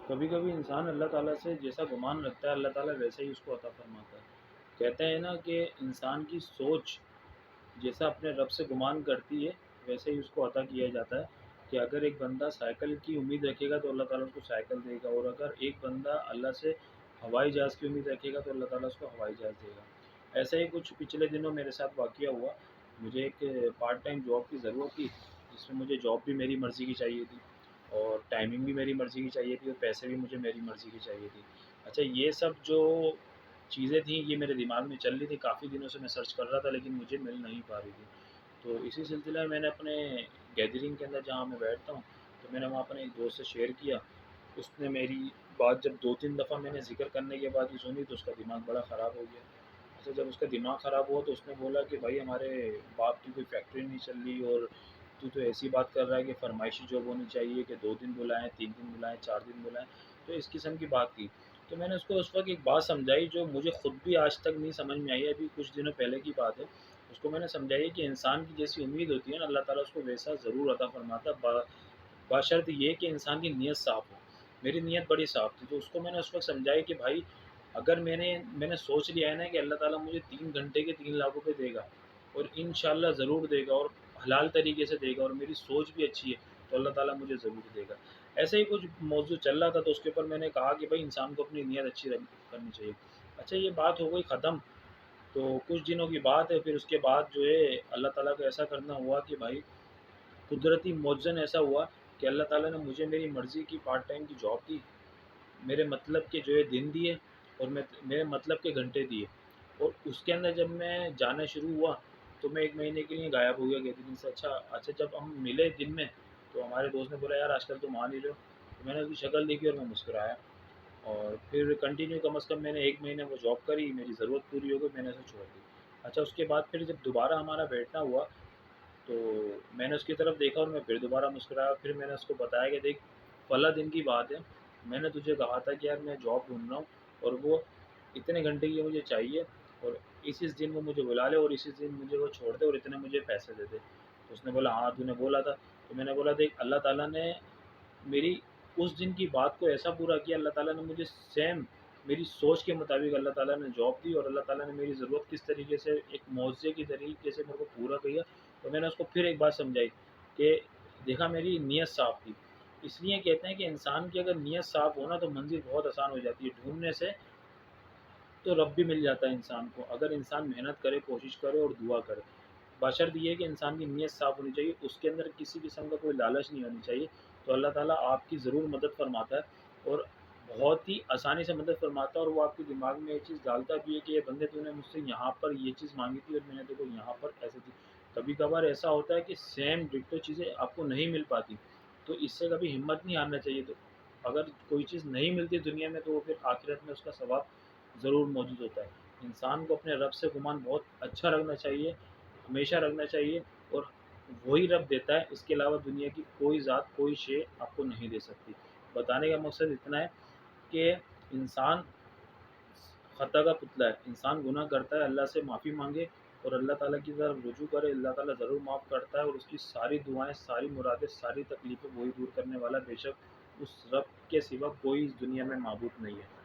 کبھی کبھی انسان اللہ تعالیٰ سے جیسا گمان رکھتا ہے اللہ تعالیٰ ویسا ہی اس کو عطا فرماتا ہے۔ کہتے ہیں نا کہ انسان کی سوچ جیسا اپنے رب سے گمان کرتی ہے ویسے ہی اس کو عطا کیا جاتا ہے، کہ اگر ایک بندہ سائیکل کی امید رکھے گا تو اللہ تعالیٰ اس کو سائیکل دے گا، اور اگر ایک بندہ اللہ سے ہوائی جہاز کی امید رکھے گا تو اللہ تعالیٰ اس کو ہوائی جہاز دے گا۔ ایسا ہی کچھ پچھلے دنوں میرے ساتھ واقعہ ہوا۔ مجھے ایک پارٹ ٹائم جاب کی ضرورت تھی، جس میں مجھے جاب بھی میری مرضی کی چاہیے تھی، اور ٹائمنگ بھی میری مرضی کی چاہیے تھی، اور پیسے بھی مجھے میری مرضی کی چاہیے تھی۔ اچھا، یہ سب جو چیزیں تھیں یہ میرے دماغ میں چل رہی تھی، کافی دنوں سے میں سرچ کر رہا تھا لیکن مجھے مل نہیں پا رہی تھی۔ تو اسی سلسلے میں نے اپنے گیدرنگ کے اندر جہاں میں بیٹھتا ہوں تو میں نے وہاں اپنے ایک دوست سے شیئر کیا۔ اس نے میری بات جب 2 3 دفعہ میں نے ذکر کرنے کے بعد ہی سنی تو اس کا دماغ بڑا خراب ہو گیا۔ اچھا، جب اس کا دماغ خراب ہوا تو اس نے بولا کہ بھائی ہمارے باپ کی کوئی فیکٹری نہیں چل رہی، اور تو ایسی بات کر رہا ہے کہ فرمائشی جاب ہونی چاہیے، کہ 2 دن بلائیں، 3 دن بلائیں، 4 دن بلائیں۔ تو اس قسم کی بات کی تو میں نے اس کو اس وقت ایک بات سمجھائی جو مجھے خود بھی آج تک نہیں سمجھ میں آئی، ابھی کچھ دنوں پہلے کی بات ہے۔ اس کو میں نے سمجھائی کہ انسان کی جیسی امید ہوتی ہے نا اللہ تعالیٰ اس کو ویسا ضرور عطا فرماتا ہے، بشرط یہ کہ انسان کی نیت صاف ہو۔ میری نیت بڑی صاف تھی تو اس کو میں نے اس وقت سمجھائی کہ بھائی اگر میں نے سوچ لیا ہے نا کہ اللہ تعالیٰ مجھے 3 گھنٹے کے 3 لاکھ روپے دے گا، اور انشاءاللہ ضرور دے گا، اور حلال طریقے سے دے گا، اور میری سوچ بھی اچھی ہے تو اللہ تعالیٰ مجھے ضرور دے گا۔ ایسے ہی کچھ موضوع چل رہا تھا تو اس کے اوپر میں نے کہا کہ بھائی انسان کو اپنی نیت اچھی کرنی چاہیے۔ اچھا، یہ بات ہو گئی ختم۔ تو کچھ دنوں کی بات ہے، پھر اس کے بعد جو ہے اللہ تعالیٰ کا ایسا کرنا ہوا کہ بھائی قدرتی معجزہ ایسا ہوا کہ اللہ تعالیٰ نے مجھے میری مرضی کی پارٹ ٹائم کی جاب دی، میرے مطلب کے جو ہے دن دیے، اور میرے مطلب کے گھنٹے دیے، اور اس کے اندر جب میں جانا شروع ہوا تو میں 1 مہینے کے لیے غائب ہو گیا گیدرنگ سے۔ اچھا، جب ہم ملے دن میں تو ہمارے دوست نے بولا یار آج کل تم آ نہیں رہے ہو، تو میں نے اس کی شکل دیکھی اور میں مسکرایا، اور پھر کنٹینیو کم از کم میں نے 1 مہینے وہ جاب کری، میری ضرورت پوری ہو گئی، میں نے اسے چھوڑ دی۔ اچھا، اس کے بعد پھر جب دوبارہ ہمارا بیٹھنا ہوا تو میں نے اس کی طرف دیکھا اور میں پھر دوبارہ مسکرایا، پھر میں نے اس کو بتایا کہ دیکھ فلاں دن کی بات ہے، میں نے تجھے کہا تھا کہ یار میں جاب ڈھونڈ رہا ہوں، اور وہ اتنے گھنٹے کی مجھے چاہیے، اور اس دن وہ مجھے بلا لے، اور اسی دن مجھے وہ چھوڑ دے، اور اتنے مجھے پیسے دے دے۔ تو اس نے بولا ہاں تو نے بولا تھا۔ تو میں نے بولا دیکھ اللہ تعالیٰ نے میری اس دن کی بات کو ایسا پورا کیا، اللہ تعالیٰ نے مجھے سیم میری سوچ کے مطابق اللہ تعالیٰ نے جاب دی، اور اللہ تعالیٰ نے میری ضرورت کس طریقے سے ایک معاوضے کی طریقے سے میرے کو پورا کیا۔ تو میں نے اس کو پھر ایک بات سمجھائی کہ دیکھا میری نیت صاف تھی۔ اس لیے کہتے ہیں کہ انسان کی اگر نیت صاف ہونا تو منزل بہت آسان ہو جاتی ہے ڈھونڈنے سے، تو رب بھی مل جاتا ہے انسان کو، اگر انسان محنت کرے، کوشش کرے اور دعا کرے۔ بشرط یہ ہے کہ انسان کی نیت صاف ہونی چاہیے، اس کے اندر کسی قسم کا کوئی لالچ نہیں ہونی چاہیے، تو اللہ تعالیٰ آپ کی ضرور مدد فرماتا ہے، اور بہت ہی آسانی سے مدد فرماتا ہے، اور وہ آپ کے دماغ میں یہ چیز ڈالتا بھی ہے کہ یہ بندے تو نے مجھ سے یہاں پر یہ چیز مانگی تھی اور میں نے تو یہاں پر ایسے تھی۔ کبھی کبھار ایسا ہوتا ہے کہ سیم ڈٹو چیزیں آپ کو نہیں مل پاتی، تو اس سے کبھی ہمت نہیں ہارنا چاہیے۔ تو اگر کوئی چیز نہیں ملتی دنیا میں تو وہ پھر آخرت میں اس کا ثواب ضرور موجود ہوتا ہے۔ انسان کو اپنے رب سے گمان بہت اچھا رکھنا چاہیے، ہمیشہ رکھنا چاہیے، اور وہی رب دیتا ہے، اس کے علاوہ دنیا کی کوئی ذات کوئی شے آپ کو نہیں دے سکتی۔ بتانے کا مقصد اتنا ہے کہ انسان خطا کا پتلا ہے، انسان گناہ کرتا ہے، اللہ سے معافی مانگے اور اللہ تعالیٰ کی طرف رجوع کرے، اللہ تعالیٰ ضرور معاف کرتا ہے، اور اس کی ساری دعائیں، ساری مرادیں، ساری تکلیفیں وہی دور کرنے والا، بے شک اس رب کے سوا کوئی اس دنیا میں معبود نہیں ہے۔